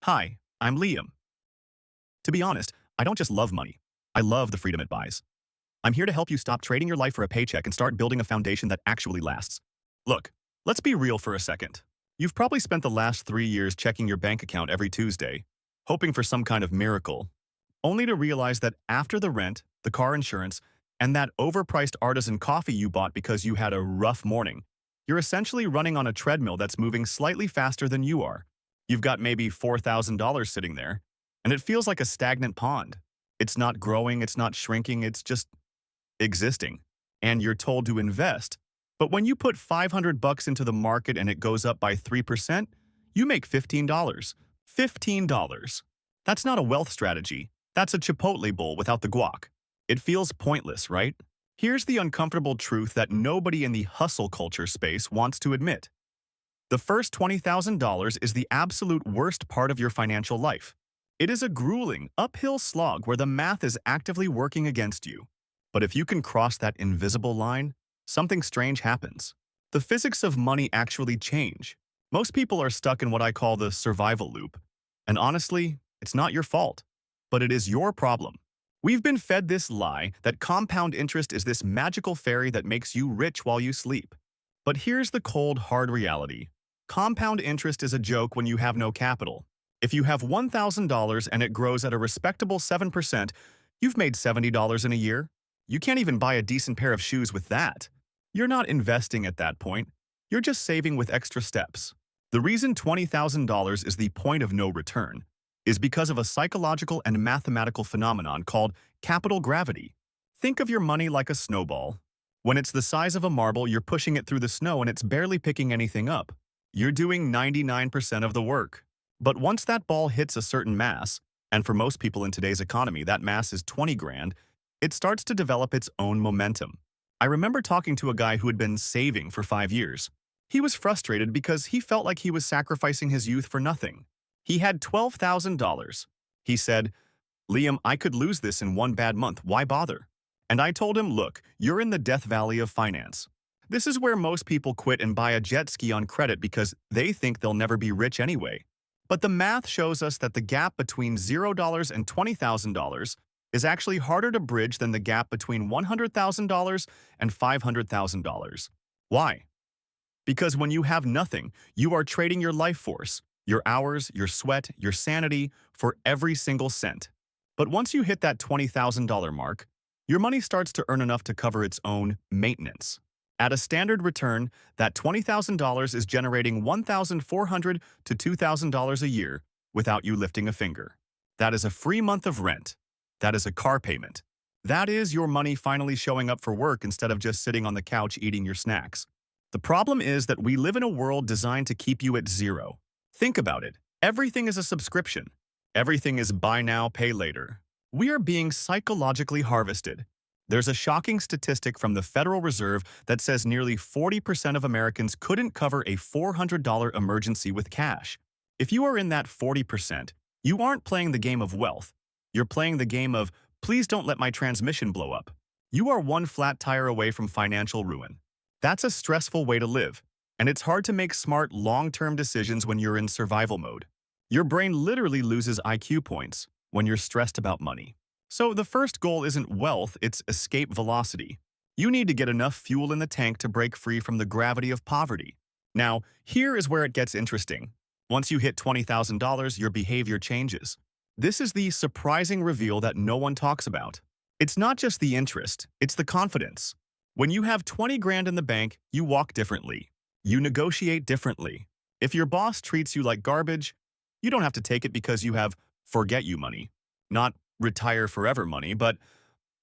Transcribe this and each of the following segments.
Hi, I'm Liam. To be honest, I don't just love money. I love the freedom it buys. I'm here to help you stop trading your life for a paycheck and start building a foundation that actually lasts. Look, let's be real for a second. You've probably spent the last 3 years checking your bank account every Tuesday, hoping for some kind of miracle, only to realize that after the rent, the car insurance, and that overpriced artisan coffee you bought because you had a rough morning, you're essentially running on a treadmill that's moving slightly faster than you are. You've got maybe $4,000 sitting there, and it feels like a stagnant pond. It's not growing, it's not shrinking, it's just existing. And you're told to invest. But when you put 500 bucks into the market and it goes up by 3%, you make $15. $15. That's not a wealth strategy. That's a Chipotle bowl without the guac. It feels pointless, right? Here's the uncomfortable truth that nobody in the hustle culture space wants to admit. The first $20,000 is the absolute worst part of your financial life. It is a grueling, uphill slog where the math is actively working against you. But if you can cross that invisible line, something strange happens. The physics of money actually change. Most people are stuck in what I call the survival loop. And honestly, it's not your fault, but it is your problem. We've been fed this lie that compound interest is this magical fairy that makes you rich while you sleep. But here's the cold, hard reality. Compound interest is a joke when you have no capital. If you have $1,000 and it grows at a respectable 7%, you've made $70 in a year. You can't even buy a decent pair of shoes with that. You're not investing at that point. You're just saving with extra steps. The reason $20,000 is the point of no return is because of a psychological and mathematical phenomenon called capital gravity. Think of your money like a snowball. When it's the size of a marble, you're pushing it through the snow and it's barely picking anything up. You're doing 99% of the work. But once that ball hits a certain mass, and for most people in today's economy, that mass is 20 grand, it starts to develop its own momentum. I remember talking to a guy who had been saving for 5 years. He was frustrated because he felt like he was sacrificing his youth for nothing. He had $12,000. He said, "Liam, I could lose this in one bad month. Why bother?" And I told him, "Look, you're in the death valley of finance. This is where most people quit and buy a jet ski on credit because they think they'll never be rich anyway. But the math shows us that the gap between $0 and $20,000 is actually harder to bridge than the gap between $100,000 and $500,000. Why? Because when you have nothing, you are trading your life force, your hours, your sweat, your sanity for every single cent. But once you hit that $20,000 mark, your money starts to earn enough to cover its own maintenance. At a standard return, that $20,000 is generating $1,400 to $2,000 a year without you lifting a finger. That is a free month of rent. That is a car payment. That is your money finally showing up for work instead of just sitting on the couch eating your snacks. The problem is that we live in a world designed to keep you at zero. Think about it. Everything is a subscription. Everything is buy now, pay later. We are being psychologically harvested. There's a shocking statistic from the Federal Reserve that says nearly 40% of Americans couldn't cover a $400 emergency with cash. If you are in that 40%, you aren't playing the game of wealth. You're playing the game of, please don't let my transmission blow up. You are one flat tire away from financial ruin. That's a stressful way to live, and it's hard to make smart, long-term decisions when you're in survival mode. Your brain literally loses IQ points when you're stressed about money. So the first goal isn't wealth, it's escape velocity. You need to get enough fuel in the tank to break free from the gravity of poverty. Now, here is where it gets interesting. Once you hit $20,000, your behavior changes. This is the surprising reveal that no one talks about. It's not just the interest, it's the confidence. When you have 20 grand in the bank, you walk differently. You negotiate differently. If your boss treats you like garbage, you don't have to take it because you have forget you money. Not retire forever money, but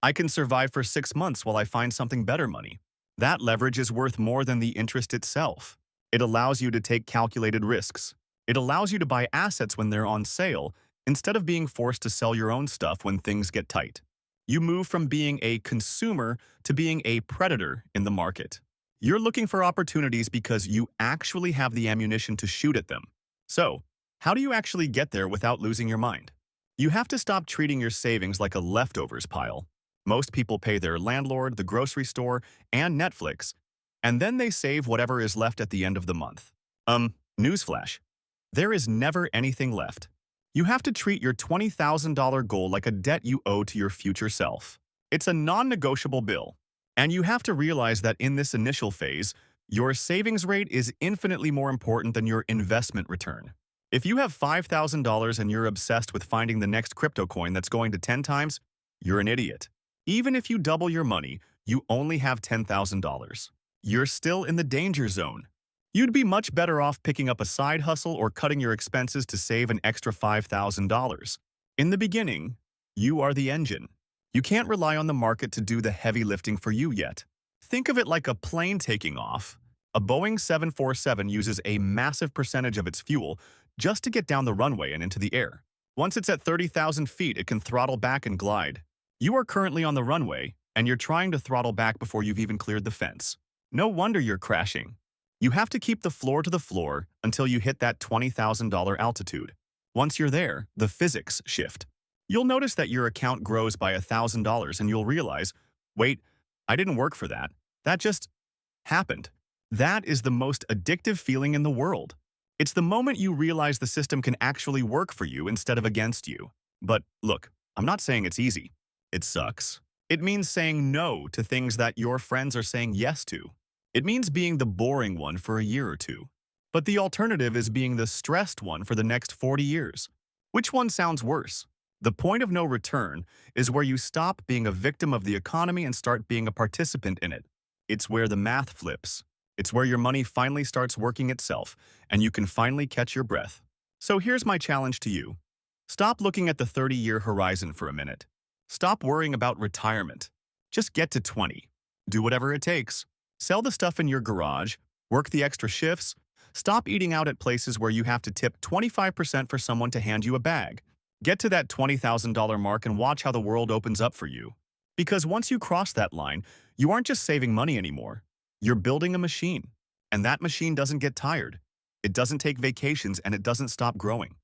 I can survive for 6 months while I find something better money. That leverage is worth more than the interest itself. It allows you to take calculated risks. It allows you to buy assets when they're on sale instead of being forced to sell your own stuff when things get tight. You move from being a consumer to being a predator in the market. You're looking for opportunities because you actually have the ammunition to shoot at them. So, how do you actually get there without losing your mind? You have to stop treating your savings like a leftovers pile. Most people pay their landlord, the grocery store, and Netflix, and then they save whatever is left at the end of the month. Newsflash. There is never anything left. You have to treat your $20,000 goal like a debt you owe to your future self. It's a non-negotiable bill. And you have to realize that in this initial phase, your savings rate is infinitely more important than your investment return. If you have $5,000 and you're obsessed with finding the next crypto coin that's going to 10 times, you're an idiot. Even if you double your money, you only have $10,000. You're still in the danger zone. You'd be much better off picking up a side hustle or cutting your expenses to save an extra $5,000. In the beginning, you are the engine. You can't rely on the market to do the heavy lifting for you yet. Think of it like a plane taking off. A Boeing 747 uses a massive percentage of its fuel just to get down the runway and into the air. Once it's at 30,000 feet, it can throttle back and glide. You are currently on the runway, and you're trying to throttle back before you've even cleared the fence. No wonder you're crashing. You have to keep the floor to the floor until you hit that $20,000 altitude. Once you're there, the physics shift. You'll notice that your account grows by $1,000 and you'll realize, wait, I didn't work for that. That just happened. That is the most addictive feeling in the world. It's the moment you realize the system can actually work for you instead of against you. But look, I'm not saying it's easy. It sucks. It means saying no to things that your friends are saying yes to. It means being the boring one for a year or two. But the alternative is being the stressed one for the next 40 years. Which one sounds worse? The point of no return is where you stop being a victim of the economy and start being a participant in it. It's where the math flips. It's where your money finally starts working itself, and you can finally catch your breath. So here's my challenge to you. Stop looking at the 30-year horizon for a minute. Stop worrying about retirement. Just get to 20. Do whatever it takes. Sell the stuff in your garage, work the extra shifts, stop eating out at places where you have to tip 25% for someone to hand you a bag. Get to that $20,000 mark and watch how the world opens up for you. Because once you cross that line, you aren't just saving money anymore. You're building a machine. And that machine doesn't get tired. It doesn't take vacations and it doesn't stop growing.